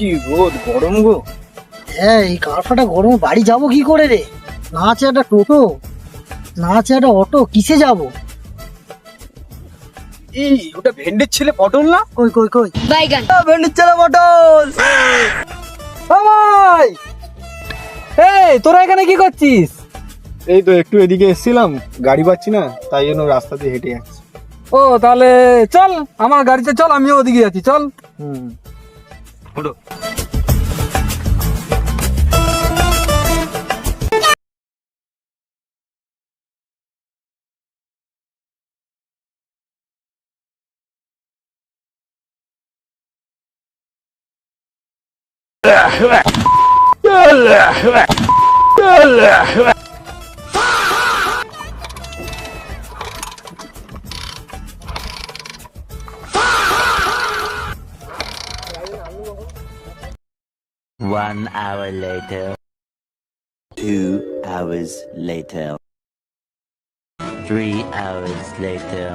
কি রোদ, গরম গো। হ্যাঁ, এই কারফাটা গরমে বাড়ি যাবো কি করে রে? না আছে একটা টোটো, না আছে একটা অটো, কিসে যাবো? এই ওটা ভেন্ডির ছেলে পটল না? কই কই কই? বাইগান। ভেন্ডির ছেলে পটল। ভাই, এই তোরা এখানে কি করছিস? এই তো একটু এদিকে এসেছিলাম, গাড়ি পাচ্ছি না, তাই জন্য রাস্তা দিয়ে হেঁটে যাচ্ছি। ও তাহলে চল আমার গাড়িতে চল, আমিও ওদিকে যাচ্ছি, চল। হুম। ওঠো। One hour later, 2 hours later, 3 hours later.